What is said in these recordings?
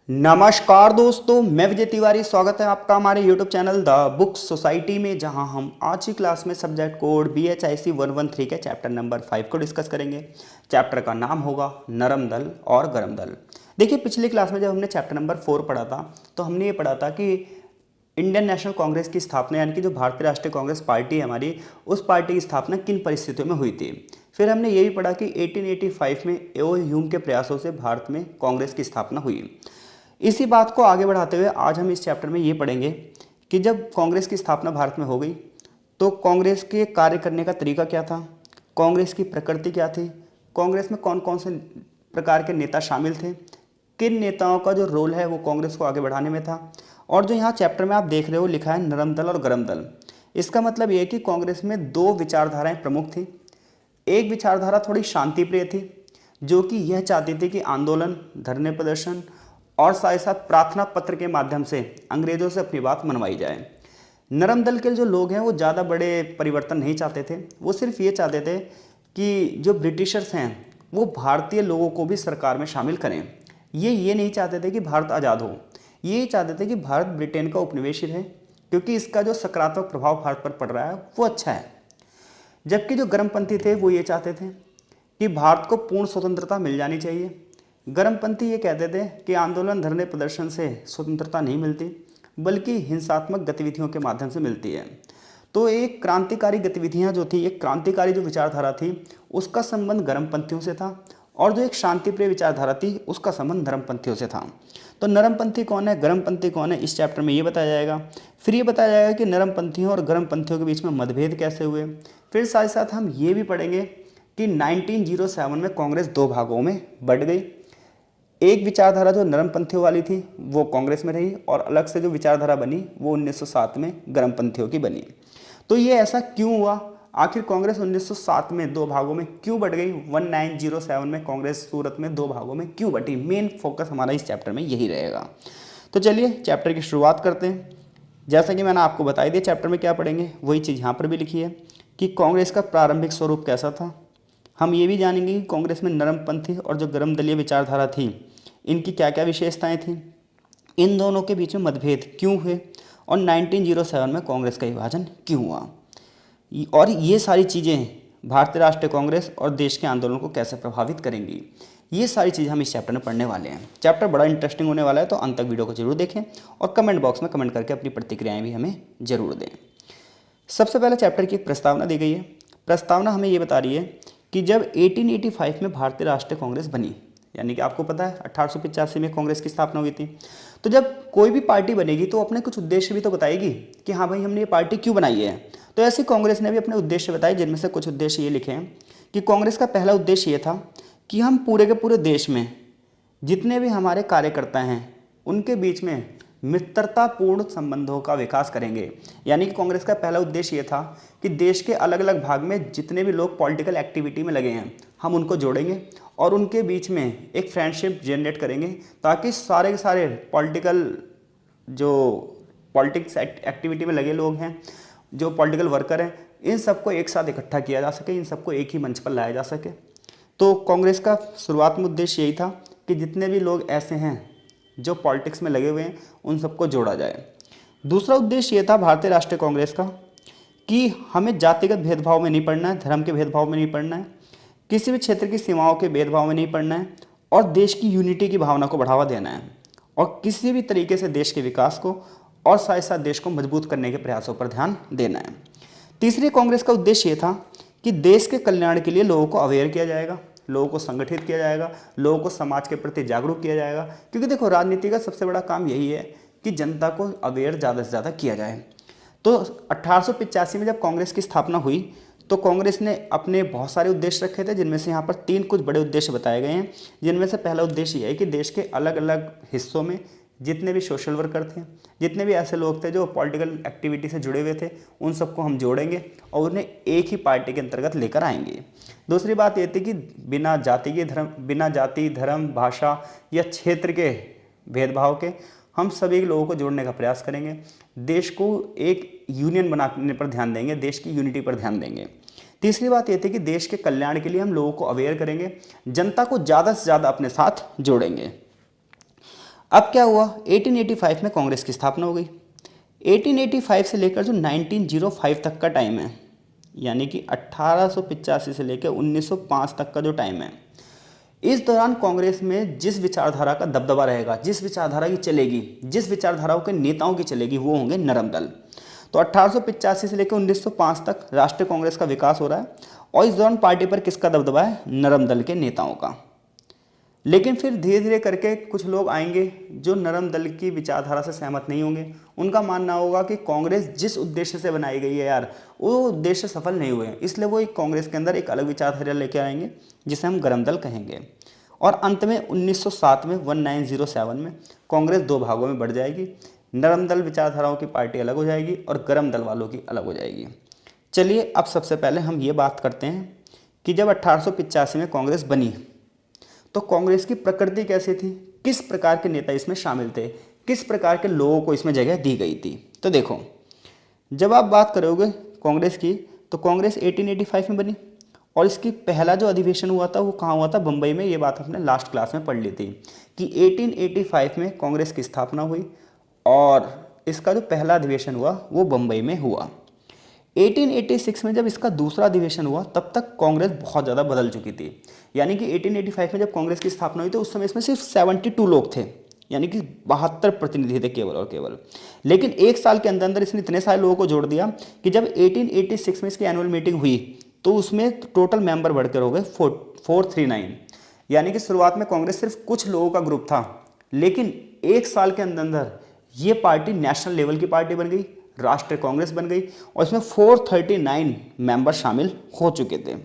नमस्कार दोस्तों, मैं विजय तिवारी। स्वागत है आपका हमारे YouTube channel the book society में, जहां हम आज की क्लास में सब्जेक्ट कोड BHIC 113 के चैप्टर नंबर 5 को डिस्कस करेंगे। चैप्टर का नाम होगा नरम दल और गरम दल। देखिए, पिछली क्लास में जब हमने चैप्टर नंबर 4 पढ़ा था तो हमने ये पढ़ा था कि इंडियन नेशनल कांग्रेस की स्थापना, यानी कि जो भारतीय राष्ट्रीय कांग्रेस पार्टी है हमारी, उस पार्टी की स्थापना किन परिस्थितियों में हुई थी। फिर हमने ये भी पढ़ा कि 1885 में एओ ह्यूम के प्रयासों से भारत में कांग्रेस की स्थापना हुई। इसी बात को आगे बढ़ाते हुए आज हम इस चैप्टर में ये पढ़ेंगे कि जब कांग्रेस की स्थापना भारत में हो गई तो कांग्रेस के कार्य करने का तरीका क्या था, कांग्रेस की प्रकृति क्या थी, कांग्रेस में कौन कौन से प्रकार के नेता शामिल थे, किन नेताओं का जो रोल है वो कांग्रेस को आगे बढ़ाने में था। और जो यहाँ चैप्टर में आप देख रहे हो लिखा है नरम दल और गरम दल, इसका मतलब ये है कि कांग्रेस में दो विचारधाराएं प्रमुख थी। एक विचारधारा थोड़ी शांतिप्रिय थी, जो कि यह चाहती थी कि आंदोलन, धरने प्रदर्शन और साथ ही साथ प्रार्थना पत्र के माध्यम से अंग्रेजों से अपनी बात मनवाई जाए। नरम दल के जो लोग हैं वो ज़्यादा बड़े परिवर्तन नहीं चाहते थे, वो सिर्फ ये चाहते थे कि जो ब्रिटिशर्स हैं वो भारतीय लोगों को भी सरकार में शामिल करें। ये नहीं चाहते थे कि भारत आज़ाद हो, ये चाहते थे कि भारत ब्रिटेन का उपनिवेश रहे, क्योंकि इसका जो सकारात्मक प्रभाव भारत पर पड़ रहा है वो अच्छा है। जबकि जो गर्मपंथी थे वो ये चाहते थे कि भारत को पूर्ण स्वतंत्रता मिल जानी चाहिए। गर्मपंथी ये कहते थे कि आंदोलन, धरने, प्रदर्शन से स्वतंत्रता नहीं मिलती, बल्कि हिंसात्मक गतिविधियों के माध्यम से मिलती है। तो एक क्रांतिकारी गतिविधियां जो थी, एक क्रांतिकारी जो विचारधारा थी, उसका संबंध गर्मपंथियों से था, और जो एक शांतिप्रिय विचारधारा थी उसका संबंध नरमपंथियों से था। तो नरमपंथी कौन है, गर्मपंथी कौन है, इस चैप्टर में ये बताया जाएगा। फिर ये बताया जाएगा कि नरमपंथियों और गर्मपंथियों के बीच में मतभेद कैसे हुए। फिर साथ ही साथ हम ये भी पढ़ेंगे कि 1907 में कांग्रेस दो भागों में बट गई। एक विचारधारा जो नरमपंथियों वाली थी वो कांग्रेस में रही, और अलग से जो विचारधारा बनी वो 1907 में गर्मपंथियों की बनी। तो ये ऐसा क्यों हुआ, आखिर कांग्रेस 1907 में दो भागों में क्यों बट गई, 1907 में कांग्रेस सूरत में दो भागों में क्यों बटी, मेन फोकस हमारा इस चैप्टर में यही रहेगा। तो चलिए चैप्टर की शुरुआत करते हैं। जैसा कि मैंने आपको बताई दिया चैप्टर में क्या पढ़ेंगे, वही चीज़ यहाँ पर भी लिखी है कि कांग्रेस का प्रारंभिक स्वरूप कैसा था। हम ये भी जानेंगे कि कांग्रेस में नरमपंथी और जो गर्म दलीय विचारधारा थी, इनकी क्या क्या विशेषताएं थी, इन दोनों के बीच में मतभेद क्यों हुए, और 1907 में कांग्रेस का विभाजन क्यों हुआ, और ये सारी चीज़ें भारतीय राष्ट्रीय कांग्रेस और देश के आंदोलन को कैसे प्रभावित करेंगी। ये सारी चीज़ें हम इस चैप्टर में पढ़ने वाले हैं। चैप्टर बड़ा इंटरेस्टिंग होने वाला है, तो अंत तक वीडियो को जरूर देखें और कमेंट बॉक्स में कमेंट करके अपनी प्रतिक्रियाएँ भी हमें जरूर दें। सबसे पहले चैप्टर की एक प्रस्तावना दी गई है। प्रस्तावना हमें ये बता रही है कि जब 1885 में भारतीय राष्ट्रीय कांग्रेस बनी, यानी कि आपको पता है 1885 में कांग्रेस की स्थापना हुई थी, तो जब कोई भी पार्टी बनेगी तो अपने कुछ उद्देश्य भी तो बताएगी कि हाँ भाई हमने ये पार्टी क्यों बनाई है। तो ऐसी कांग्रेस ने भी अपने उद्देश्य बताए, जिनमें से कुछ उद्देश्य ये लिखे हैं कि कांग्रेस का पहला उद्देश्य ये था कि हम पूरे के पूरे देश में जितने भी हमारे कार्यकर्ता हैं उनके बीच में मित्रतापूर्ण संबंधों का विकास करेंगे। यानी कि कांग्रेस का पहला उद्देश्य ये था कि देश के अलग अलग भाग में जितने भी लोग पॉलिटिकल एक्टिविटी में लगे हैं हम उनको जोड़ेंगे और उनके बीच में एक फ्रेंडशिप जनरेट करेंगे, ताकि सारे के सारे पॉलिटिक्स एक्टिविटी में लगे लोग हैं, जो पॉलिटिकल वर्कर हैं, इन सबको एक साथ इकट्ठा किया जा सके, इन सबको एक ही मंच पर लाया जा सके। तो कांग्रेस का शुरुआत में उद्देश्य यही था कि जितने भी लोग ऐसे हैं जो पॉलिटिक्स में लगे हुए हैं उन सबको जोड़ा जाए। दूसरा उद्देश्य ये था भारतीय राष्ट्रीय कांग्रेस का कि हमें जातिगत भेदभाव में नहीं पड़ना है, धर्म के भेदभाव में नहीं पड़ना है, किसी भी क्षेत्र की सीमाओं के भेदभाव में नहीं पड़ना है, और देश की यूनिटी की भावना को बढ़ावा देना है, और किसी भी तरीके से देश के विकास को और साथ साथ देश को मजबूत करने के प्रयासों पर ध्यान देना है। तीसरी कांग्रेस का उद्देश्य ये था कि देश के कल्याण के लिए लोगों को अवेयर किया जाएगा, लोगों को संगठित किया जाएगा, लोगों को समाज के प्रति जागरूक किया जाएगा, क्योंकि देखो राजनीति का सबसे बड़ा काम यही है कि जनता को अवेयर ज़्यादा से ज़्यादा किया जाए। तो 1885 में जब कांग्रेस की स्थापना हुई तो कांग्रेस ने अपने बहुत सारे उद्देश्य रखे थे, जिनमें से यहाँ पर 3 कुछ बड़े उद्देश्य बताए गए हैं। जिनमें से पहला उद्देश्य यह है कि देश के अलग अलग हिस्सों में जितने भी सोशल वर्कर थे, जितने भी ऐसे लोग थे जो पॉलिटिकल एक्टिविटी से जुड़े हुए थे, उन सबको हम जोड़ेंगे और उन्हें एक ही पार्टी के अंतर्गत लेकर आएंगे। दूसरी बात ये थी कि बिना जाति, धर्म, भाषा या क्षेत्र के भेदभाव के हम सभी लोगों को जोड़ने का प्रयास करेंगे, देश को एक यूनियन बनाने पर ध्यान देंगे, देश की यूनिटी पर ध्यान देंगे। तीसरी बात यह थी कि देश के कल्याण के लिए हम लोगों को अवेयर करेंगे, जनता को ज़्यादा से ज़्यादा अपने साथ जोड़ेंगे। अब क्या हुआ, 1885 में कांग्रेस की स्थापना हो गई। 1885 से लेकर जो 1905 तक का टाइम है, यानी कि 1885 से लेकर 1905 तक का जो टाइम है, इस दौरान कांग्रेस में जिस विचारधारा का दबदबा रहेगा, जिस विचारधारा की चलेगी, जिस विचारधाराओं के नेताओं की चलेगी, वो होंगे नरम दल। तो 1885 से लेकर 1905 तक राष्ट्रीय कांग्रेस का विकास हो रहा है और इस दौरान पार्टी पर किसका दबदबा है, नरम दल के नेताओं का। लेकिन फिर धीरे धीरे करके कुछ लोग आएंगे जो नरम दल की विचारधारा से सहमत नहीं होंगे। उनका मानना होगा कि कांग्रेस जिस उद्देश्य से बनाई गई है यार, वो उद्देश्य सफल नहीं हुए हैं, इसलिए वो एक कांग्रेस के अंदर एक अलग विचारधारा लेकर आएंगे जिसे हम गरम दल कहेंगे। और अंत में 1907 में 1907 में कांग्रेस दो भागों में बढ़ जाएगी। नरम दल विचारधाराओं की पार्टी अलग हो जाएगी और गरम दल वालों की अलग हो जाएगी। चलिए अब सबसे पहले हम ये बात करते हैं कि जब 1885 में कांग्रेस बनी तो कांग्रेस की प्रकृति कैसी थी, किस प्रकार के नेता इसमें शामिल थे, किस प्रकार के लोगों को इसमें जगह दी गई थी। तो देखो, जब आप बात करोगे कांग्रेस की तो कांग्रेस 1885 में बनी और इसकी पहला जो अधिवेशन हुआ था वो कहाँ हुआ था, बम्बई में। ये बात हमने लास्ट क्लास में पढ़ ली थी कि 1885 में कांग्रेस की स्थापना हुई और इसका जो पहला अधिवेशन हुआ वो बम्बई में हुआ। 1886 में जब इसका दूसरा अधिवेशन हुआ तब तक कांग्रेस बहुत ज़्यादा बदल चुकी थी। यानी कि 1885 में जब कांग्रेस की स्थापना हुई तो उस समय इसमें सिर्फ 72 लोग थे, यानी कि 72 प्रतिनिधि थे केवल और केवल। लेकिन एक साल के अंदर अंदर इसने इतने सारे लोगों को जोड़ दिया कि जब 1886 में इसकी एनुअल मीटिंग हुई तो उसमें टोटल मेंबर बढ़कर हो गए 439। यानी कि शुरुआत में कांग्रेस सिर्फ कुछ लोगों का ग्रुप था, लेकिन एक साल के अंदर अंदर ये पार्टी नेशनल लेवल की पार्टी बन गई, राष्ट्रीय कांग्रेस बन गई और इसमें 439 मेंबर शामिल हो चुके थे।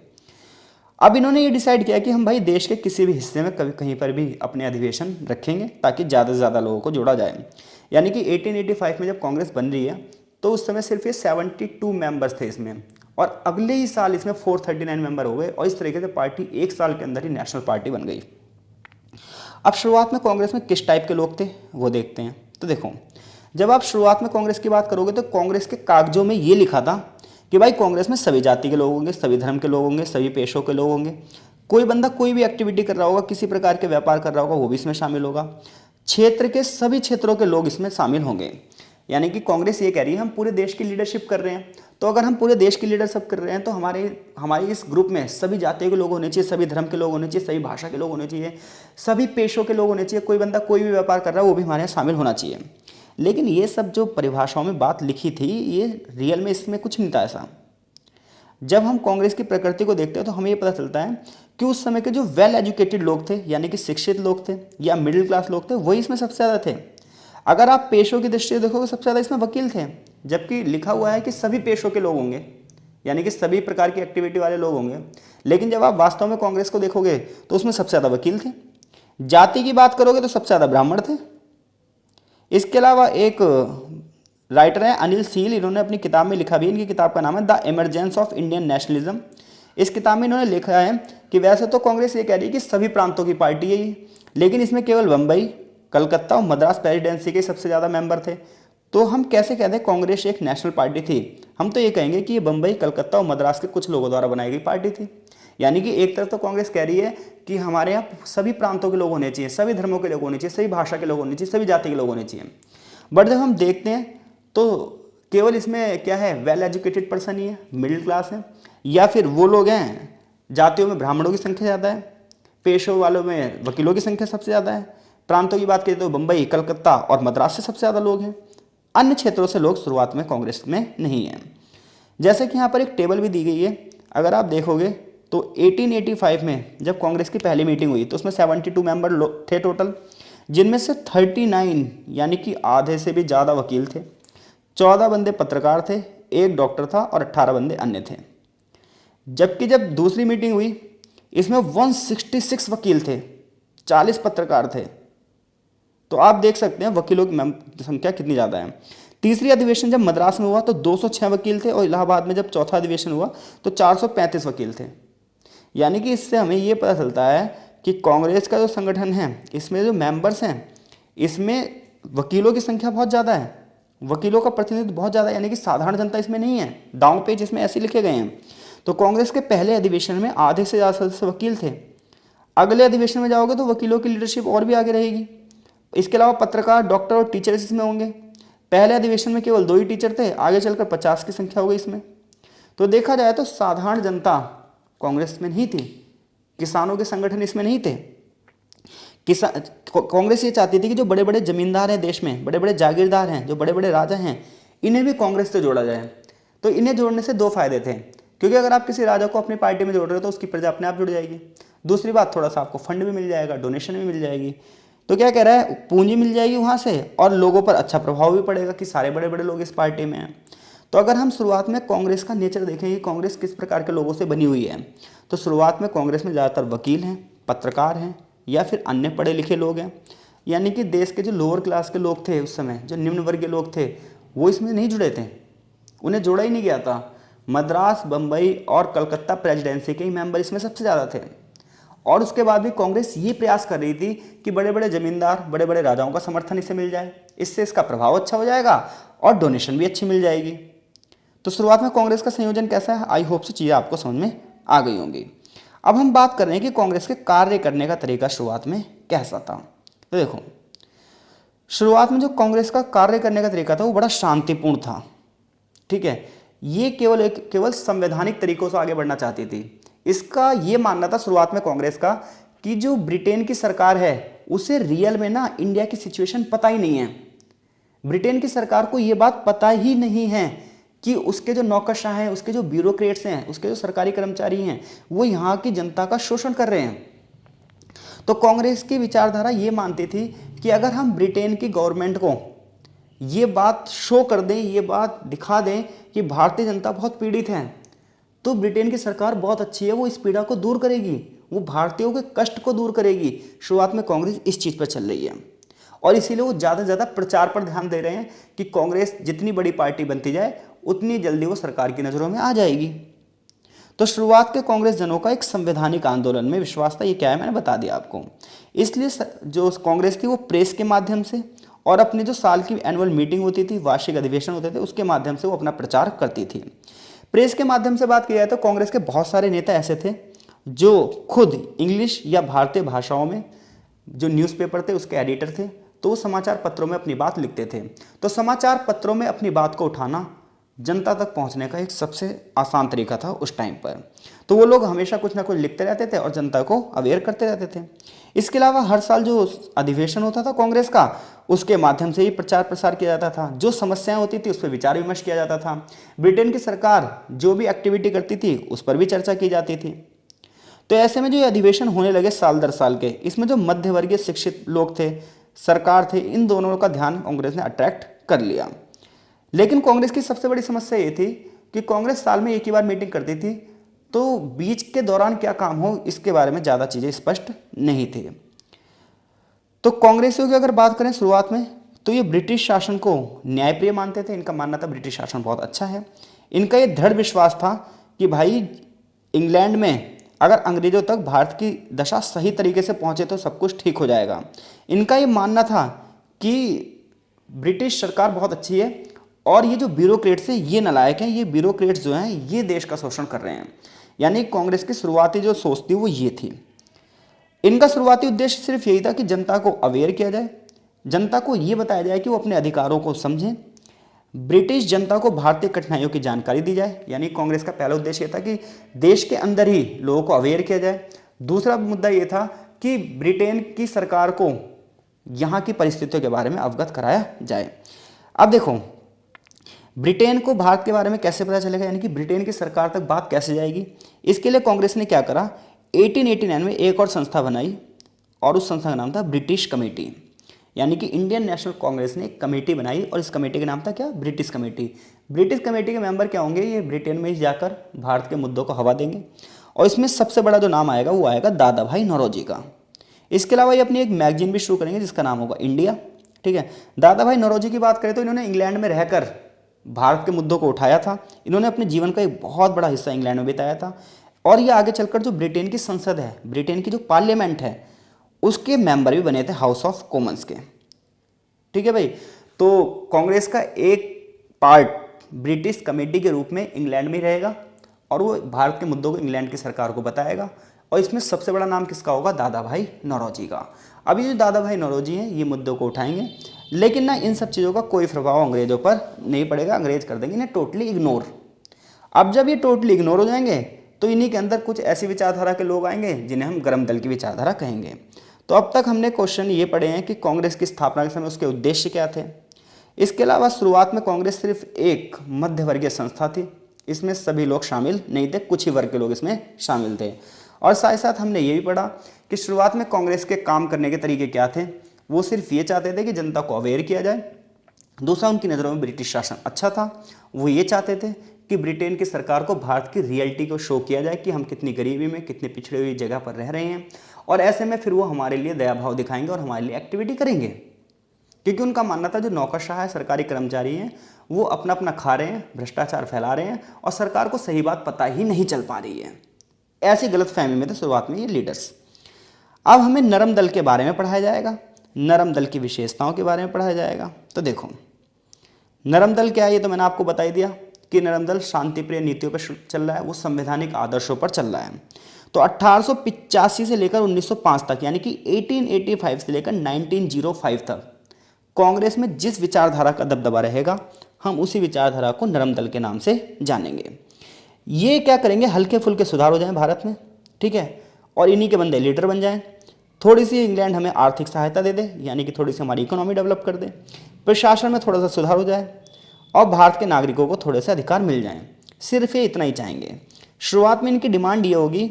अब इन्होंने ये डिसाइड किया कि हम भाई देश के किसी भी हिस्से में कभी कहीं पर भी अपने अधिवेशन रखेंगे ताकि ज़्यादा से ज़्यादा लोगों को जोड़ा जाए। यानी कि 1885 में जब कांग्रेस बन रही है तो उस समय सिर्फ ये 72 मेंबर्स थे इसमें, और अगले ही साल इसमें 439 मेंबर हो गए और इस तरीके से पार्टी एक साल के अंदर ही नेशनल पार्टी बन गई। अब शुरुआत में कांग्रेस में किस टाइप के लोग थे वो देखते हैं। तो देखो, जब आप शुरुआत में कांग्रेस की बात करोगे तो कांग्रेस के कागजों में ये लिखा था कि भाई कांग्रेस में सभी जाति के लोग होंगे, सभी धर्म के लोग होंगे, सभी पेशों के लोग होंगे। कोई बंदा कोई भी एक्टिविटी कर रहा होगा, किसी प्रकार के व्यापार कर रहा होगा, वो भी इसमें शामिल होगा। क्षेत्र के सभी क्षेत्रों के लोग इसमें शामिल होंगे। यानी कि कांग्रेस ये कह रही है हम पूरे देश की लीडरशिप कर रहे हैं, तो अगर हम पूरे देश की लीडरशिप कर रहे हैं तो हमारे इस ग्रुप में सभी जातियों के लोग होने चाहिए, सभी धर्म के लोग होने चाहिए, सभी भाषा के लोग होने चाहिए, सभी पेशों के लोग होने चाहिए। कोई बंदा कोई भी व्यापार कर रहा है वो भी हमारे यहाँ शामिल होना चाहिए। लेकिन ये सब जो परिभाषाओं में बात लिखी थी ये रियल में इसमें कुछ नहीं था ऐसा। जब हम कांग्रेस की प्रकृति को देखते हैं तो हमें ये पता चलता है कि उस समय के जो वेल एजुकेटेड लोग थे, यानी कि शिक्षित लोग थे या मिडिल क्लास लोग थे, वही इसमें सबसे ज़्यादा थे। अगर आप पेशों की दृष्टि से देखोगे सबसे ज़्यादा इसमें वकील थे, जबकि लिखा हुआ है कि सभी पेशों के लोग होंगे, यानी कि सभी प्रकार की एक्टिविटी वाले लोग होंगे। लेकिन जब आप वास्तव में कांग्रेस को देखोगे तो उसमें सबसे ज़्यादा वकील थे। जाति की बात करोगे तो सबसे ज़्यादा ब्राह्मण थे। इसके अलावा एक राइटर हैं अनिल सील, इन्होंने अपनी किताब में लिखा भी, इनकी किताब का नाम है the emergence of Indian nationalism. इस किताब में इन्होंने लिखा है कि वैसे तो कांग्रेस ये कह रही है कि सभी प्रांतों की पार्टी है ये, लेकिन इसमें केवल बम्बई, कलकत्ता और मद्रास प्रेसिडेंसी के सबसे ज़्यादा मेंबर थे। तो हम कैसे कहते हैं कांग्रेस एक नेशनल पार्टी थी? हम तो ये कहेंगे कि ये बम्बई, कलकत्ता और मद्रास के कुछ लोगों द्वारा बनाई गई पार्टी थी। यानी कि एक तरफ तो कांग्रेस कह रही है कि हमारे यहाँ सभी प्रांतों के लोग होने चाहिए, सभी धर्मों के लोग होने चाहिए, सभी भाषा के लोग होने चाहिए, सभी जाति के लोग होने चाहिए। बट जब हम देखते हैं तो केवल इसमें क्या है, वेल एजुकेटेड पर्सन ही है, मिडिल क्लास है, या फिर वो लोग हैं जातियों में ब्राह्मणों की संख्या ज़्यादा है, पेशों वालों में वकीलों की संख्या सबसे ज़्यादा है। प्रांतों की बात करें तो बम्बई, कलकत्ता और मद्रास से सबसे ज़्यादा लोग हैं। अन्य क्षेत्रों से लोग शुरुआत में कांग्रेस में नहीं हैं। जैसे कि यहाँ पर एक टेबल भी दी गई है, अगर आप देखोगे तो 1885 में जब कांग्रेस की पहली मीटिंग हुई तो उसमें 72 मेंबर थे टोटल, जिनमें से 39 यानी कि आधे से भी ज़्यादा वकील थे, 14 बंदे पत्रकार थे, एक डॉक्टर था और 18 बंदे अन्य थे। जबकि जब दूसरी मीटिंग हुई इसमें 166 वकील थे, 40 पत्रकार थे। तो आप देख सकते हैं वकीलों की संख्या कितनी ज़्यादा है। तीसरी अधिवेशन जब मद्रास में हुआ तो 206 वकील थे और इलाहाबाद में जब चौथा अधिवेशन हुआ तो 435 वकील थे। यानी कि इससे हमें ये पता चलता है कि कांग्रेस का जो संगठन है इसमें जो मेंबर्स हैं इसमें वकीलों की संख्या बहुत ज़्यादा है, वकीलों का प्रतिनिधित्व बहुत ज़्यादा है, यानी कि साधारण जनता इसमें नहीं है। दांव पेज इसमें ऐसे लिखे गए हैं। तो कांग्रेस के पहले अधिवेशन में आधे से ज़्यादा सदस्य वकील थे। अगले अधिवेशन में जाओगे तो वकीलों की लीडरशिप और भी आगे रहेगी, इसके अलावा पत्रकार, डॉक्टर और टीचर इसमें होंगे। पहले अधिवेशन में केवल 2 ही टीचर थे, आगे चलकर 50 की संख्या हो गई इसमें। तो देखा जाए तो साधारण जनता कांग्रेस में नहीं थी, किसानों के संगठन इसमें नहीं थे। कांग्रेस ये चाहती थी कि जो बड़े बड़े जमींदार हैं देश में, बड़े बड़े जागीरदार हैं, जो बड़े बड़े राजा हैं, इन्हें भी कांग्रेस से जोड़ा जाए। तो इन्हें जोड़ने से 2 फायदे थे, क्योंकि अगर आप किसी राजा को अपनी पार्टी में जोड़ रहे हो तो उसकी प्रजा अपने आप जुड़ जाएगी। दूसरी बात, थोड़ा सा आपको फंड भी मिल जाएगा, डोनेशन भी मिल जाएगी। तो क्या कह रहा है, पूंजी मिल जाएगी वहाँ से और लोगों पर अच्छा प्रभाव भी पड़ेगा कि सारे बड़े बड़े लोग इस पार्टी में हैं। तो अगर हम शुरुआत में कांग्रेस का नेचर देखें कि कांग्रेस किस प्रकार के लोगों से बनी हुई है, तो शुरुआत में कांग्रेस में ज़्यादातर वकील हैं, पत्रकार हैं या फिर अन्य पढ़े लिखे लोग हैं। यानी कि देश के जो लोअर क्लास के लोग थे उस समय, जो निम्न वर्गीय लोग थे, वो इसमें नहीं जुड़े थे, उन्हें जोड़ा ही नहीं गया था। मद्रास, बम्बई और कलकत्ता प्रेसिडेंसी के ही मेंबर इसमें सबसे ज़्यादा थे। और उसके बाद भी कांग्रेस ये प्रयास कर रही थी कि बड़े बड़े जमींदार, बड़े बड़े राजाओं का समर्थन इसे मिल जाए, इससे इसका प्रभाव अच्छा हो जाएगा और डोनेशन भी अच्छी मिल जाएगी। तो शुरुआत में कांग्रेस का संयोजन कैसा है, आई होप से चीज़ें आपको समझ में आ गई होंगी। अब हम बात कर रहे हैं कि कांग्रेस के कार्य करने का तरीका शुरुआत में कैसा था। तो देखो, शुरुआत में जो कांग्रेस का कार्य करने का तरीका था वो बड़ा शांतिपूर्ण था। ठीक है, ये केवल संवैधानिक तरीकों से आगे बढ़ना चाहती थी। इसका ये मानना था शुरुआत में कांग्रेस का कि जो ब्रिटेन की सरकार है उसे रियल में ना इंडिया की सिचुएशन पता ही नहीं है। ब्रिटेन की सरकार को ये बात पता ही नहीं है कि उसके जो नौकरशाह हैं, उसके जो ब्यूरोक्रेट्स हैं, उसके जो सरकारी कर्मचारी हैं, वो यहाँ की जनता का शोषण कर रहे हैं। तो कांग्रेस की विचारधारा ये मानती थी कि अगर हम ब्रिटेन की गवर्नमेंट को ये बात शो कर दें, ये बात दिखा दें कि भारतीय जनता बहुत पीड़ित है, तो ब्रिटेन की सरकार बहुत अच्छी है, वो इस पीड़ा को दूर करेगी, वो भारतीयों के कष्ट को दूर करेगी। शुरुआत में कांग्रेस इस चीज़ पर चल रही है और इसीलिए वो ज़्यादा से ज़्यादा प्रचार पर ध्यान दे रहे हैं कि कांग्रेस जितनी बड़ी पार्टी बनती जाए उतनी जल्दी वो सरकार की नज़रों में आ जाएगी। तो शुरुआत के कांग्रेस जनों का एक संवैधानिक आंदोलन में विश्वास था। ये क्या है मैंने बता दिया आपको। इसलिए जो कांग्रेस थी वो प्रेस के माध्यम से और अपनी जो साल की एनुअल मीटिंग होती थी, वार्षिक अधिवेशन होते थे, उसके माध्यम से वो अपना प्रचार करती थी। प्रेस के माध्यम से बात की जाए तो कांग्रेस के बहुत सारे नेता ऐसे थे जो खुद इंग्लिश या भारतीय भाषाओं में जो न्यूज़पेपर थे उसके एडिटर थे, तो वो समाचार पत्रों में अपनी बात लिखते थे। तो समाचार पत्रों में अपनी बात को उठाना जनता तक पहुंचने का एक सबसे आसान तरीका था उस टाइम पर। तो वो लोग हमेशा कुछ ना कुछ लिखते रहते थे और जनता को अवेयर करते रहते थे। इसके अलावा हर साल जो अधिवेशन होता था कांग्रेस का, उसके माध्यम से ही प्रचार प्रसार किया जाता था। जो समस्याएं होती थी उस पर विचार विमर्श किया जाता था। ब्रिटेन की सरकार जो भी एक्टिविटी करती थी उस पर भी चर्चा की जाती थी। तो ऐसे में जो ये अधिवेशन होने लगे साल दर साल के, इसमें जो मध्यवर्गीय शिक्षित लोग थे, सरकार थे, इन दोनों का ध्यान कांग्रेस ने अट्रैक्ट कर लिया। लेकिन कांग्रेस की सबसे बड़ी समस्या ये थी कि कांग्रेस साल में एक ही बार मीटिंग करती थी, तो बीच के दौरान क्या काम हो इसके बारे में ज़्यादा चीज़ें स्पष्ट नहीं थी। तो कांग्रेसियों की अगर बात करें शुरुआत में, तो ये ब्रिटिश शासन को न्यायप्रिय मानते थे। इनका मानना था ब्रिटिश शासन बहुत अच्छा है। इनका ये दृढ़ विश्वास था कि भाई इंग्लैंड में अगर अंग्रेजों तक भारत की दशा सही तरीके से पहुंचे तो सब कुछ ठीक हो जाएगा। इनका ये मानना था कि ब्रिटिश सरकार बहुत अच्छी है और ये जो ब्यूरोक्रेट्स हैं ये नालायक हैं, ये ब्यूरोक्रेट्स जो हैं ये देश का शोषण कर रहे हैं। यानी कांग्रेस की शुरुआती जो सोच थी वो ये थी। इनका शुरुआती उद्देश्य सिर्फ यही था कि जनता को अवेयर किया जाए, जनता को ये बताया जाए कि वो अपने अधिकारों को समझें, ब्रिटिश जनता को भारतीय कठिनाइयों की जानकारी दी जाए। यानी कांग्रेस का पहला उद्देश्य ये था कि देश के अंदर ही लोगों को अवेयर किया जाए। दूसरा मुद्दा ये था कि ब्रिटेन की सरकार को यहाँ की परिस्थितियों के बारे में अवगत कराया जाए। अब देखो, ब्रिटेन को भारत के बारे में कैसे पता चलेगा, यानी कि ब्रिटेन की सरकार तक बात कैसे जाएगी। इसके लिए कांग्रेस ने क्या करा, 1889 में एक और संस्था बनाई और उस संस्था का नाम था ब्रिटिश कमेटी। यानी कि इंडियन नेशनल कांग्रेस ने एक कमेटी बनाई और इस कमेटी का नाम था क्या, ब्रिटिश कमेटी। ब्रिटिश कमेटी के मेंबर क्या होंगे, ये ब्रिटेन में ही जाकर भारत के मुद्दों को हवा देंगे और इसमें सबसे बड़ा जो नाम आएगा वो आएगा दादा भाई नौरोजी का। इसके अलावा ये अपनी एक मैगजीन भी शुरू करेंगे जिसका नाम होगा इंडिया। ठीक है, दादा भाई नौरोजी की बात करें तो इन्होंने इंग्लैंड में रहकर भारत के मुद्दों को उठाया था। इन्होंने अपने जीवन का एक बहुत बड़ा हिस्सा इंग्लैंड में बिताया था और ये आगे चलकर जो ब्रिटेन की संसद है, ब्रिटेन की जो पार्लियामेंट है, उसके मेंबर भी बने थे, हाउस ऑफ कॉमन्स के। ठीक है भाई, तो कांग्रेस का एक पार्ट ब्रिटिश कमेटी के रूप में इंग्लैंड में रहेगा और वो भारत के मुद्दों को इंग्लैंड की सरकार को बताएगा और इसमें सबसे बड़ा नाम किसका होगा, दादा भाई नौरोजी का। अब ये जो दादा भाई नौरोजी हैं ये मुद्दों को उठाएंगे, लेकिन ना इन सब चीज़ों का कोई प्रभाव अंग्रेजों पर नहीं पड़ेगा, अंग्रेज कर देंगे इन्हें टोटली इग्नोर। अब जब ये टोटली इग्नोर हो जाएंगे तो इन्हीं के अंदर कुछ ऐसी विचारधारा के लोग आएंगे जिन्हें हम गर्म दल की विचारधारा कहेंगे। तो अब तक हमने क्वेश्चन ये पढ़े हैं कि कांग्रेस की स्थापना के समय उसके उद्देश्य क्या थे। इसके अलावा शुरुआत में कांग्रेस सिर्फ एक मध्यवर्गीय संस्था थी, इसमें सभी लोग शामिल नहीं थे, कुछ ही वर्ग के लोग इसमें शामिल थे। और साथ ही साथ हमने ये भी पढ़ा कि शुरुआत में कांग्रेस के काम करने के तरीके क्या थे। वो सिर्फ ये चाहते थे कि जनता को अवेयर किया जाए। दूसरा, उनकी नज़रों में ब्रिटिश शासन अच्छा था। वो ये चाहते थे कि ब्रिटेन की सरकार को भारत की रियलिटी को शो किया जाए कि हम कितनी गरीबी में, कितनी पिछड़ी हुई जगह पर रह रहे हैं, और ऐसे में फिर वो हमारे लिए दया भाव दिखाएंगे और हमारे लिए एक्टिविटी करेंगे। क्योंकि उनका मानना था जो नौकरशाह है, सरकारी कर्मचारी हैं, वो अपना अपना खा रहे हैं, भ्रष्टाचार फैला रहे हैं और सरकार को सही बात पता ही नहीं चल पा रही है। ऐसी गलत फहमी में थे शुरुआत में ये लीडर्स। अब हमें नरम दल के बारे में पढ़ाया जाएगा, नरम दल की विशेषताओं के बारे में पढ़ाया जाएगा। तो देखो नरम दल क्या है, ये तो मैंने आपको बता ही दिया कि नरम दल शांतिप्रिय नीतियों पर चल रहा है, वो संवैधानिक आदर्शों पर चल रहा है। तो 1885 से लेकर 1905 तक, यानी कि 1885 से लेकर 1905 तक कांग्रेस में जिस विचारधारा का दबदबा रहेगा हम उसी विचारधारा को नरम दल के नाम से जानेंगे। ये क्या करेंगे, हल्के फुल्के सुधार हो जाएं भारत में, ठीक है, और इन्हीं के बंदे लीडर बन जाएं। थोड़ी सी इंग्लैंड हमें आर्थिक सहायता दे दे, यानी कि थोड़ी सी हमारी इकोनॉमी डेवलप कर दे, प्रशासन में थोड़ा सा सुधार हो जाए और भारत के नागरिकों को थोड़े से अधिकार मिल जाएं। सिर्फ ये इतना ही चाहेंगे। शुरुआत में इनकी डिमांड ये होगी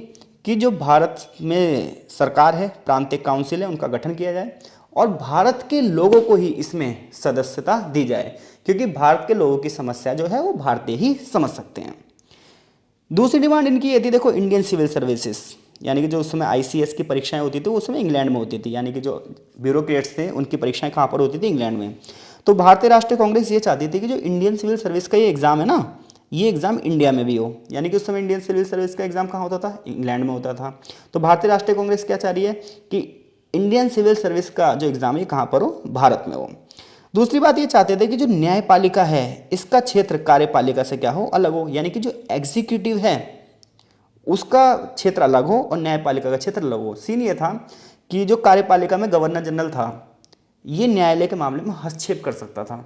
कि जो भारत में सरकार है, प्रांतीय काउंसिल है, उनका गठन किया जाए और भारत के लोगों को ही इसमें सदस्यता दी जाए, क्योंकि भारत के लोगों की समस्या जो है वो भारतीय ही समझ सकते हैं। दूसरी डिमांड इनकी ये थी, देखो इंडियन सिविल सर्विसेज, यानी कि जो उस समय ICS की परीक्षाएं होती थी उस समय इंग्लैंड में होती थी, यानी कि जो ब्यूरोक्रेट्स थे उनकी परीक्षाएं कहाँ पर होती थी, इंग्लैंड में। तो भारतीय राष्ट्रीय कांग्रेस ये चाहती थी कि जो इंडियन सिविल सर्विस का ये एग्जाम है ना, ये एग्जाम इंडिया में भी हो, यानी कि उस समय इंडियन सिविल सर्विस का एग्जाम कहाँ होता था, इंग्लैंड में होता था। तो भारतीय राष्ट्रीय कांग्रेस क्या चाह रही है कि इंडियन सिविल सर्विस का जो एग्जाम है कहाँ पर हो, भारत में हो। दूसरी बात ये चाहते थे कि जो न्यायपालिका है इसका क्षेत्र कार्यपालिका से क्या हो, अलग हो, यानी कि जो एग्जीक्यूटिव है उसका क्षेत्र अलग हो और न्यायपालिका का क्षेत्र अलग हो। सीन ये था कि जो कार्यपालिका में गवर्नर जनरल था ये न्यायालय के मामले में हस्तक्षेप कर सकता था,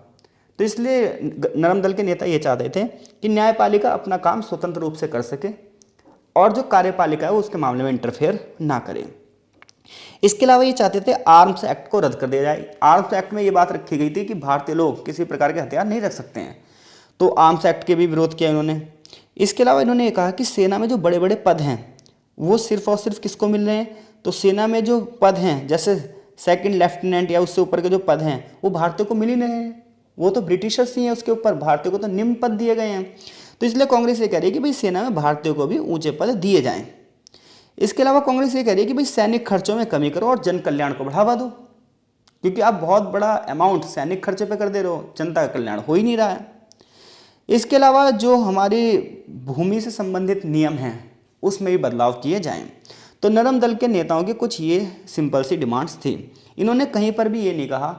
तो इसलिए नरम दल के नेता ये चाहते थे कि न्यायपालिका अपना काम स्वतंत्र रूप से कर सके और जो कार्यपालिका है वो उसके मामले में इंटरफेयर ना करे। इसके अलावा ये चाहते थे आर्म्स एक्ट को रद्द कर दिया जाए। आर्म्स एक्ट में ये बात रखी गई थी कि भारतीय लोग किसी प्रकार के हथियार नहीं रख सकते हैं, तो आर्म्स एक्ट के भी विरोध किया इन्होंने। इसके अलावा इन्होंने ये कहा कि सेना में जो बड़े बड़े पद हैं वो सिर्फ और सिर्फ किसको मिल रहे हैं, तो सेना में जो पद हैं जैसे सेकंड लेफ्टिनेंट या उससे ऊपर के जो पद हैं वो भारतीयों को मिल ही नहीं है, वो तो ब्रिटिशर्स ही हैं उसके ऊपर, भारतीयों को तो निम्न पद दिए गए हैं। तो इसलिए कांग्रेस ये कह रही है कि भाई सेना में भारतीयों को भी ऊंचे पद दिए जाएं। इसके अलावा कांग्रेस ये कह रही है कि भाई सैनिक खर्चों में कमी करो और जन कल्याण को बढ़ावा दो, क्योंकि आप बहुत बड़ा अमाउंट सैनिक खर्चे पे कर दे रहे हो, जनता का कल्याण हो ही नहीं रहा है। इसके अलावा जो हमारी भूमि से संबंधित नियम हैं उसमें भी बदलाव किए जाएं। तो नरम दल के नेताओं की कुछ ये सिंपल सी डिमांड्स थी। इन्होंने कहीं पर भी ये नहीं कहा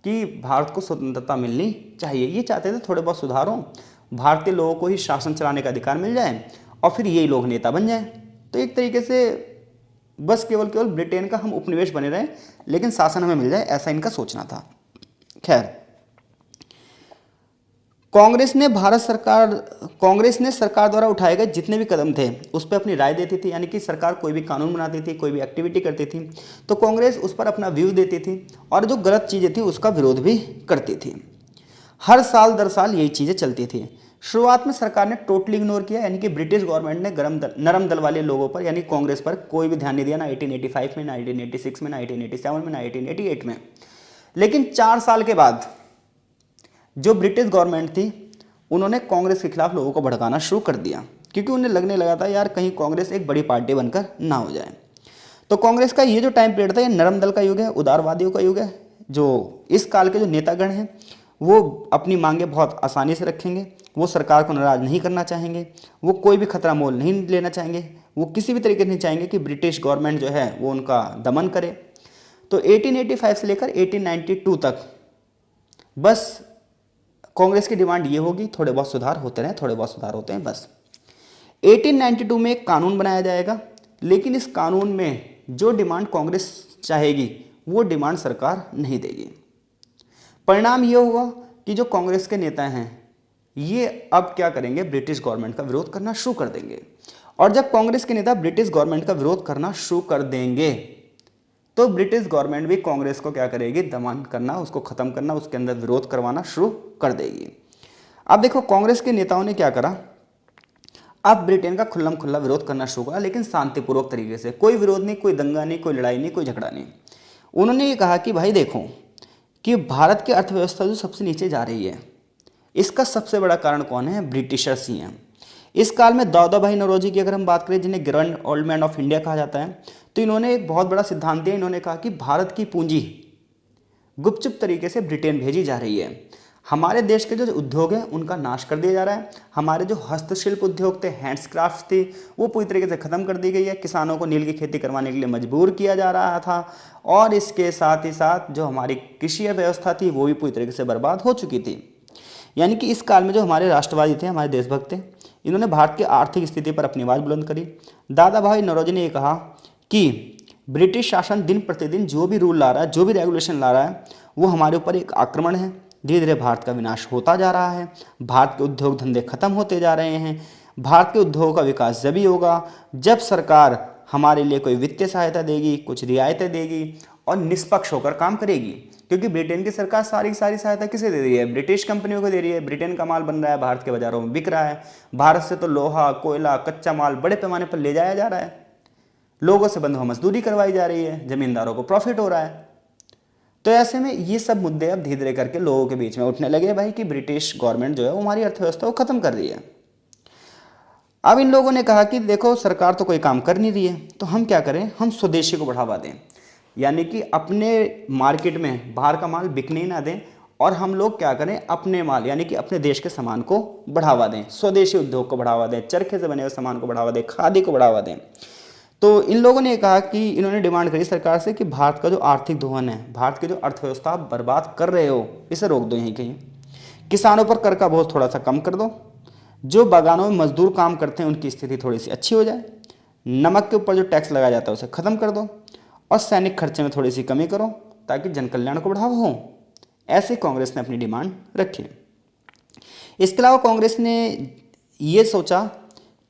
कि भारत को स्वतंत्रता मिलनी चाहिए, ये चाहते थे थोड़े बहुत सुधार हो, भारतीय लोगों को ही शासन चलाने का अधिकार मिल जाए और फिर यही लोग नेता बन जाएं। तो एक तरीके से बस केवल ब्रिटेन का हम उपनिवेश बने रहें लेकिन शासन हमें मिल जाए, ऐसा इनका सोचना था। खैर, कांग्रेस ने सरकार द्वारा उठाए गए जितने भी कदम थे उस पर अपनी राय देती थी, यानी कि सरकार कोई भी कानून बनाती थी, कोई भी एक्टिविटी करती थी तो कांग्रेस उस पर अपना व्यू देती थी और जो गलत चीज़ें थी उसका विरोध भी करती थी। हर साल दर साल यही चीज़ें चलती थी। शुरुआत में सरकार ने टोटली इग्नोर किया, यानी कि ब्रिटिश गवर्नमेंट ने नरम दल वाले लोगों पर यानी कांग्रेस पर कोई भी ध्यान नहीं दिया, ना 1885 में, ना 1886 में, ना 1887 में, ना 1888 में। लेकिन 4 साल के बाद जो ब्रिटिश गवर्नमेंट थी उन्होंने कांग्रेस के खिलाफ लोगों को भड़काना शुरू कर दिया, क्योंकि उन्हें लगने लगा था यार कहीं कांग्रेस एक बड़ी पार्टी बनकर ना हो जाए। तो कांग्रेस का ये जो टाइम पीरियड था ये नरम दल का युग है, उदारवादियों का युग है। जो इस काल के जो नेतागण हैं वो अपनी मांगे बहुत आसानी से रखेंगे, वो सरकार को नाराज नहीं करना चाहेंगे, वो कोई भी खतरा मोल नहीं लेना चाहेंगे, वो किसी भी तरीके से नहीं चाहेंगे कि ब्रिटिश गवर्नमेंट जो है वो उनका दमन करे। तो 1885 से लेकर 1892 तक बस कांग्रेस की डिमांड ये होगी थोड़े बहुत सुधार होते रहें, थोड़े बहुत सुधार होते हैं बस। 1892 में एक कानून बनाया जाएगा, लेकिन इस कानून में जो डिमांड कांग्रेस चाहेगी वो डिमांड सरकार नहीं देगी। परिणाम ये होगा कि जो कांग्रेस के नेता हैं ये अब क्या करेंगे, ब्रिटिश गवर्नमेंट का विरोध करना शुरू कर देंगे। और जब कांग्रेस के नेता ब्रिटिश गवर्नमेंट का विरोध करना शुरू कर देंगे तो ब्रिटिश गवर्नमेंट भी कांग्रेस को क्या करेगी, दमन करना, उसको खत्म करना, उसके अंदर विरोध करवाना शुरू कर देगी। अब देखो कांग्रेस के नेताओं ने क्या करा, अब ब्रिटेन का खुल्लम खुल्ला विरोध करना शुरू करा, लेकिन शांतिपूर्वक तरीके से, कोई विरोध नहीं, कोई दंगा नहीं, कोई लड़ाई नहीं, कोई झगड़ा नहीं। उन्होंने ये कहा कि भाई देखो कि भारत की अर्थव्यवस्था जो सबसे नीचे जा रही है, इसका सबसे बड़ा कारण कौन है, ब्रिटिशर्स ही हैं। इस काल में दाऊदा भाई नौरोजी की अगर हम बात करें, जिन्हें grand old man of India कहा जाता है, तो इन्होंने एक बहुत बड़ा सिद्धांत दिया। इन्होंने कहा कि भारत की पूंजी गुपचुप तरीके से ब्रिटेन भेजी जा रही है, हमारे देश के जो उद्योग हैं उनका नाश कर दिया जा रहा है, हमारे जो हस्तशिल्प उद्योग थे, हैंड्सक्राफ्ट थी, वो पूरी तरीके से खत्म कर दी गई है, किसानों को नील की खेती करवाने के लिए मजबूर किया जा रहा था, और इसके साथ ही साथ जो हमारी कृषि व्यवस्था थी वो भी पूरी तरीके से बर्बाद हो चुकी थी। यानी कि इस काल में जो हमारे राष्ट्रवादी थे, हमारे देशभक्त थे, इन्होंने भारत की आर्थिक स्थिति पर अपनी आवाज़ बुलंद करी। दादा भाई नौरोजी ने यह कहा कि ब्रिटिश शासन दिन प्रतिदिन जो भी रूल ला रहा है, जो भी रेगुलेशन ला रहा है, वो हमारे ऊपर एक आक्रमण है। धीरे धीरे भारत का विनाश होता जा रहा है, भारत के उद्योग धंधे खत्म होते जा रहे हैं। भारत के उद्योगों का विकास जब ही होगा जब सरकार हमारे लिए कोई वित्तीय सहायता देगी, कुछ रियायतें देगी और निष्पक्ष होकर काम करेगी। क्योंकि ब्रिटेन की सरकार सारी सहायता किसे दे रही है, ब्रिटिश कंपनियों को दे रही है। ब्रिटेन का माल बन रहा है, भारत के बाजारों में बिक रहा है, भारत से तो लोहा, कोयला, कच्चा माल बड़े पैमाने पर ले जाया जा रहा है, लोगों से बंधुआ मजदूरी करवाई जा रही है, जमींदारों को प्रॉफिट हो रहा है। तो ऐसे में ये सब मुद्दे अब धीरे धीरे करके लोगों के बीच में उठने लगे भाई कि ब्रिटिश गवर्नमेंट जो है वो हमारी अर्थव्यवस्था को खत्म कर रही है। अब इन लोगों ने कहा कि देखो सरकार तो कोई काम कर नहीं रही है, तो हम क्या करें, हम स्वदेशी को बढ़ावा दें, यानी कि अपने मार्केट में बाहर का माल बिकने ही ना दें, और हम लोग क्या करें, अपने माल यानी कि अपने देश के सामान को बढ़ावा दें, स्वदेशी उद्योग को बढ़ावा दें, चरखे से बने हुए सामान को बढ़ावा दें, खादी को बढ़ावा दें। तो इन लोगों ने कहा कि इन्होंने डिमांड करी सरकार से कि भारत का जो आर्थिक दोहन है, भारत की जो अर्थव्यवस्था आप बर्बाद कर रहे हो, इसे रोक दो यहीं कहीं। किसानों पर कर का बोझ थोड़ा सा कम कर दो, जो बागानों में मजदूर काम करते हैं उनकी स्थिति थोड़ी सी अच्छी हो जाए, नमक के ऊपर जो टैक्स लगाया जाता है उसे खत्म कर दो, और सैनिक खर्चे में थोड़ी सी कमी करो ताकि जन कल्याण को बढ़ावा हो। ऐसे कांग्रेस ने अपनी डिमांड रखी। इसके अलावा कांग्रेस ने ये सोचा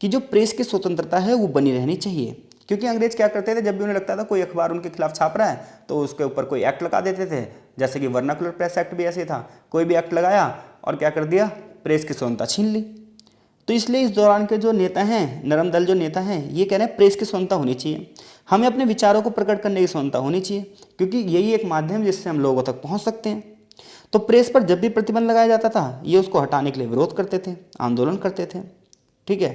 कि जो प्रेस की स्वतंत्रता है वो बनी रहनी चाहिए, क्योंकि अंग्रेज क्या करते थे, जब भी उन्हें लगता था कोई अखबार उनके खिलाफ छाप रहा है तो उसके ऊपर कोई एक्ट लगा देते थे, जैसे कि वर्नाकुलर प्रेस एक्ट भी ऐसे था, कोई भी एक्ट लगाया और क्या कर दिया, प्रेस की स्वतंत्रता छीन ली। तो इसलिए इस दौरान के जो नेता हैं, नरम दल जो नेता हैं, ये कह रहे हैं प्रेस की स्वतंत्रता होनी चाहिए, हमें अपने विचारों को प्रकट करने की स्वतंत्रता होनी चाहिए, क्योंकि यही एक माध्यम जिससे हम लोगों तक पहुंच सकते हैं। तो प्रेस पर जब भी प्रतिबंध लगाया जाता था ये उसको हटाने के लिए विरोध करते थे, आंदोलन करते थे। ठीक है,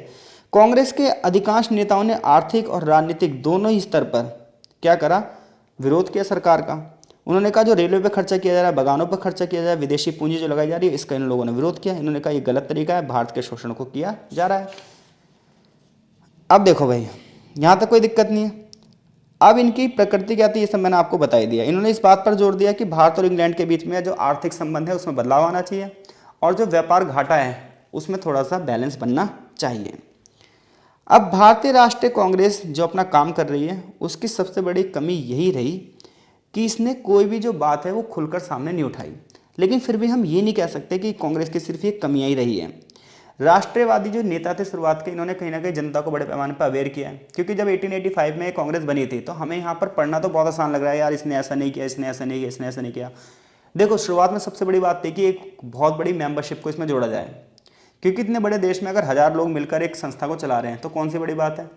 कांग्रेस के अधिकांश नेताओं ने आर्थिक और राजनीतिक दोनों ही स्तर पर क्या करा, विरोध किया सरकार का। उन्होंने कहा जो रेलवे पर खर्चा किया जा रहा है, बागानों पर खर्चा किया जा रहा है, विदेशी पूंजी जो लगाई जा रही है, इसका इन लोगों ने विरोध किया। इन्होंने कहा ये गलत तरीका है, भारत के शोषण को किया जा रहा है। अब देखो भाई यहाँ तक कोई दिक्कत नहीं है। अब इनकी प्रकृति क्या थी ये सब मैंने आपको बता ही दिया। इन्होंने इस बात पर जोर दिया कि भारत और इंग्लैंड के बीच में जो आर्थिक संबंध है उसमें बदलाव आना चाहिए, और जो व्यापार घाटा है उसमें थोड़ा सा बैलेंस बनना चाहिए। अब भारतीय राष्ट्रीय कांग्रेस जो अपना काम कर रही है उसकी सबसे बड़ी कमी यही रही कि इसने कोई भी जो बात है वो खुलकर सामने नहीं उठाई। लेकिन फिर भी हम ये नहीं कह सकते कि कांग्रेस की सिर्फ ये कमियां ही रही है। राष्ट्रवादी जो नेता थे शुरुआत के, इन्होंने कहीं ना कहीं जनता को बड़े पैमाने पर अवेयर किया है, क्योंकि जब 1885 में कांग्रेस बनी थी तो हमें यहाँ पर पढ़ना तो बहुत आसान लग रहा है, यार इसने ऐसा नहीं किया, इसने ऐसा नहीं किया, इसने ऐसा नहीं किया। देखो शुरुआत में सबसे बड़ी बात थी कि एक बहुत बड़ी मेंबरशिप को इसमें जोड़ा जाए, क्योंकि इतने बड़े देश में अगर 1000 लोग मिलकर एक संस्था को चला रहे हैं तो कौन सी बड़ी बात है।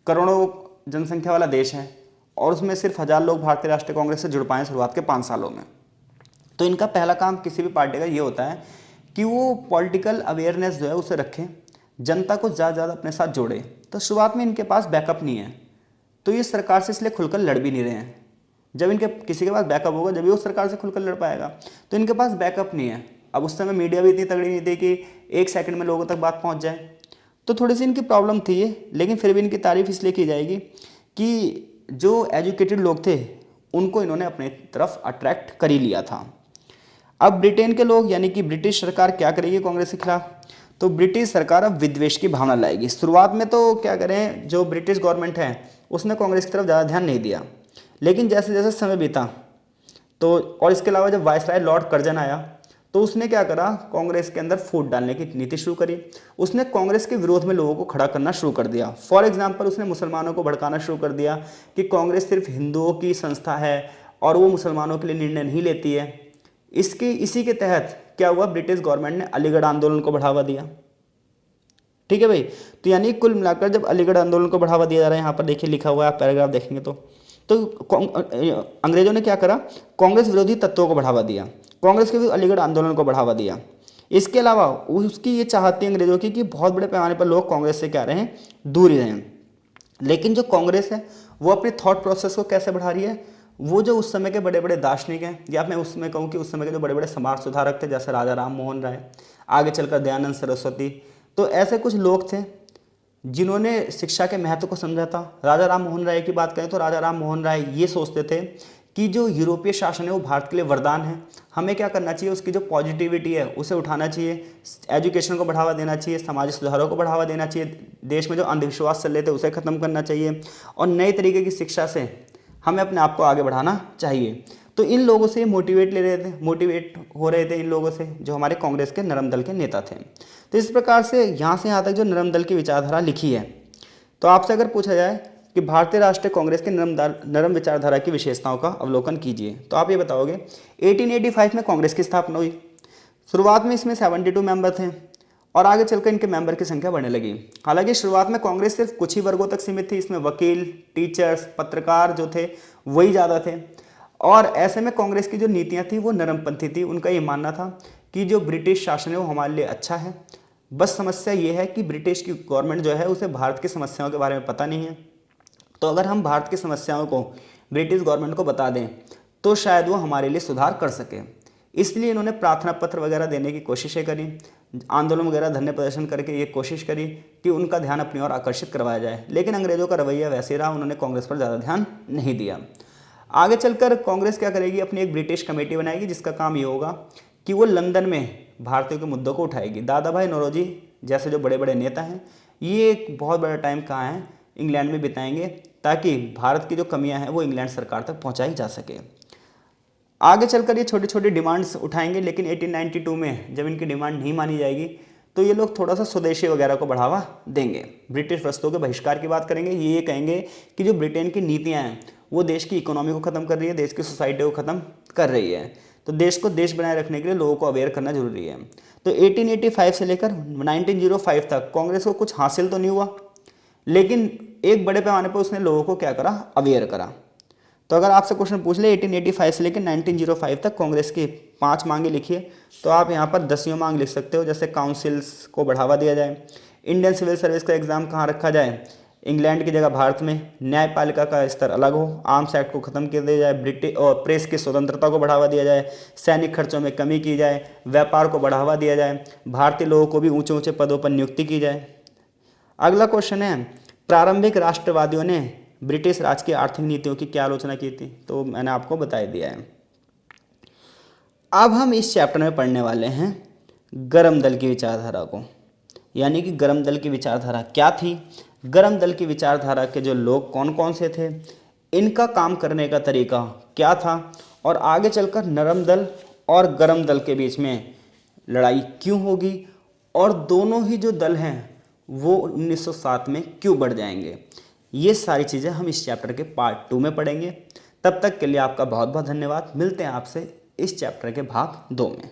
करोड़ों जनसंख्या वाला देश है और उसमें सिर्फ 1000 लोग भारतीय राष्ट्रीय कांग्रेस से जुड़ पाए शुरुआत के 5 सालों में। तो इनका पहला काम किसी भी पार्टी का ये होता है कि वो पॉलिटिकल अवेयरनेस जो है उसे रखें, जनता को ज़्यादा ज़्यादा अपने साथ जोड़े। तो शुरुआत में इनके पास बैकअप नहीं है, तो ये सरकार से इसलिए खुलकर लड़ भी नहीं रहे हैं। जब इनके किसी के पास बैकअप होगा जब भी वो सरकार से खुलकर लड़ पाएगा, तो इनके पास बैकअप नहीं है। अब उस समय मीडिया भी इतनी तगड़ी नहीं थी कि 1 सेकंड में लोगों तक बात पहुंच जाए, तो थोड़ी सी इनकी प्रॉब्लम थी ये। लेकिन फिर भी इनकी तारीफ इसलिए की जाएगी कि जो एजुकेटेड लोग थे उनको इन्होंने अपने तरफ अट्रैक्ट कर ही लिया था। अब ब्रिटेन के लोग यानी कि ब्रिटिश सरकार क्या करेगी कांग्रेस के खिलाफ, तो ब्रिटिश सरकार अब विद्वेष की भावना लाएगी। शुरुआत में तो क्या करें, जो ब्रिटिश गवर्नमेंट है उसने कांग्रेस की तरफ ज़्यादा ध्यान नहीं दिया, लेकिन जैसे जैसे समय बीता तो, और इसके अलावा जब वायसराय लॉर्ड कर्जन आया तो उसने क्या करा, कांग्रेस के अंदर फूट डालने की नीति शुरू करी। उसने कांग्रेस के विरोध में लोगों को खड़ा करना शुरू कर दिया। फॉर एग्जाम्पल उसने मुसलमानों को भड़काना शुरू कर दिया कि कांग्रेस सिर्फ हिंदुओं की संस्था है और वो मुसलमानों के लिए निर्णय नहीं लेती है। इसी के तहत क्या हुआ, ब्रिटिश गवर्नमेंट ने अलीगढ़ आंदोलन को बढ़ावा दिया। ठीक है भाई, तो यानी कुल मिलाकर जब अलीगढ़ आंदोलन को बढ़ावा दिया जा रहा है, यहाँ पर देखिए लिखा हुआ है, आप पैराग्राफ देखेंगे तो अंग्रेजों ने क्या करा, कांग्रेस विरोधी तत्वों को बढ़ावा दिया, कांग्रेस के विरुद्ध अलीगढ़ आंदोलन को बढ़ावा दिया। इसके अलावा उसकी ये चाहती है अंग्रेजों की कि बहुत बड़े पैमाने पर लोग कांग्रेस से क्या रहे हैं, दूर ही रहें। लेकिन जो कांग्रेस है वो अपने थॉट प्रोसेस को कैसे बढ़ा रही है, वो जो उस समय के बड़े बड़े दार्शनिक हैं, या मैं उस समय कहूँ कि उस समय के जो बड़े बड़े समाज सुधारक थे, जैसे राजा राम मोहन राय, आगे चलकर दयानंद सरस्वती, तो ऐसे कुछ लोग थे जिन्होंने शिक्षा के महत्व को समझा था। राजा राम मोहन राय की बात करें तो राजा राम मोहन राय ये सोचते थे कि जो यूरोपीय शासन है वो भारत के लिए वरदान है, हमें क्या करना चाहिए, उसकी जो पॉजिटिविटी है उसे उठाना चाहिए, एजुकेशन को बढ़ावा देना चाहिए, सामाजिक सुधारों को बढ़ावा देना चाहिए, देश में जो अंधविश्वास चल रहे थे उसे खत्म करना चाहिए, और नए तरीके की शिक्षा से हमें अपने आप को आगे बढ़ाना चाहिए। तो इन लोगों से मोटिवेट हो रहे थे इन लोगों से, जो हमारे कांग्रेस के नरम दल के नेता थे। तो इस प्रकार से यहाँ से यहाँ तक जो नरम दल की विचारधारा लिखी है, तो आपसे अगर पूछा जाए कि भारतीय राष्ट्रीय कांग्रेस के नरम विचारधारा की विशेषताओं का अवलोकन कीजिए, तो आप ये बताओगे 1885 में कांग्रेस की स्थापना हुई। शुरुआत में इसमें 72 मेंबर थे और आगे चलकर इनके मेंबर की संख्या बढ़ने लगी। हालांकि शुरुआत में कांग्रेस सिर्फ कुछ ही वर्गों तक सीमित थी, इसमें वकील, टीचर्स, पत्रकार जो थे वही ज़्यादा थे, और ऐसे में कांग्रेस की जो नीतियाँ थी वो नरमपंथी थी। उनका ये मानना था कि जो ब्रिटिश शासन है वो हमारे लिए अच्छा है, बस समस्या ये है कि ब्रिटिश की गवर्नमेंट जो है उसे भारत की समस्याओं के बारे में पता नहीं है, तो अगर हम भारत की समस्याओं को ब्रिटिश गवर्नमेंट को बता दें तो शायद वो हमारे लिए सुधार कर सके। इसलिए इन्होंने प्रार्थना पत्र वगैरह देने की कोशिशें करी, आंदोलन वगैरह धरने प्रदर्शन करके ये कोशिश करी कि उनका ध्यान अपनी ओर आकर्षित करवाया जाए, लेकिन अंग्रेजों का रवैया वैसे रहा, उन्होंने कांग्रेस पर ज़्यादा ध्यान नहीं दिया। आगे चलकर कांग्रेस क्या करेगी, अपनी एक ब्रिटिश कमेटी बनाएगी जिसका काम ये होगा कि वो लंदन में भारतीयों के मुद्दों को उठाएगी। दादा भाई नौरोजी जैसे जो बड़े बड़े नेता हैं ये एक बहुत बड़ा टाइम कहाँ है, इंग्लैंड में बिताएंगे, ताकि भारत की जो कमियां हैं वो इंग्लैंड सरकार तक पहुंचाई जा सके। आगे चलकर ये छोटी छोटी डिमांड्स उठाएंगे, लेकिन 1892 में जब इनकी डिमांड नहीं मानी जाएगी तो ये लोग थोड़ा सा स्वदेशी वगैरह को बढ़ावा देंगे, ब्रिटिश वस्तुओं के बहिष्कार की बात करेंगे। ये कहेंगे कि जो ब्रिटेन की नीतियाँ हैं वो देश की इकोनॉमी को ख़त्म कर रही है, देश की सोसाइटी को ख़त्म कर रही है, तो देश को देश बनाए रखने के लिए लोगों को अवेयर करना जरूरी है। तो 1885 से लेकर 1905 तक कांग्रेस को कुछ हासिल तो नहीं हुआ, लेकिन एक बड़े पैमाने पर उसने लोगों को क्या करा, अवेयर करा। तो अगर आपसे क्वेश्चन पूछ ले 1885 से लेकर 1905 तक कांग्रेस की 5 मांगे लिखिए, तो आप यहाँ पर 10वीं मांग लिख सकते हो, जैसे काउंसिल्स को बढ़ावा दिया जाए, इंडियन सिविल सर्विस का एग्जाम कहाँ रखा जाए, इंग्लैंड की जगह भारत में, न्यायपालिका का स्तर अलग हो, आर्म्स एक्ट को खत्म कर दिया जाए, ब्रिटिश और प्रेस की स्वतंत्रता को बढ़ावा दिया जाए, सैनिक खर्चों में कमी की जाए, व्यापार को बढ़ावा दिया जाए, भारतीय लोगों को भी ऊंचे ऊंचे पदों पर नियुक्ति की जाए। अगला क्वेश्चन है, प्रारंभिक राष्ट्रवादियों ने ब्रिटिश राज की आर्थिक नीतियों की क्या आलोचना की थी, तो मैंने आपको बता दिया है। अब हम इस चैप्टर में पढ़ने वाले हैं गर्म दल की विचारधारा को, यानी कि गर्म दल की विचारधारा क्या थी, गर्म दल की विचारधारा के जो लोग कौन कौन से थे, इनका काम करने का तरीका क्या था, और आगे चलकर नरम दल और गर्म दल के बीच में लड़ाई क्यों होगी, और दोनों ही जो दल हैं वो 1907 में क्यों बढ़ जाएंगे। ये सारी चीज़ें हम इस चैप्टर के पार्ट 2 में पढ़ेंगे। तब तक के लिए आपका बहुत बहुत धन्यवाद। मिलते हैं आपसे इस चैप्टर के भाग 2 में।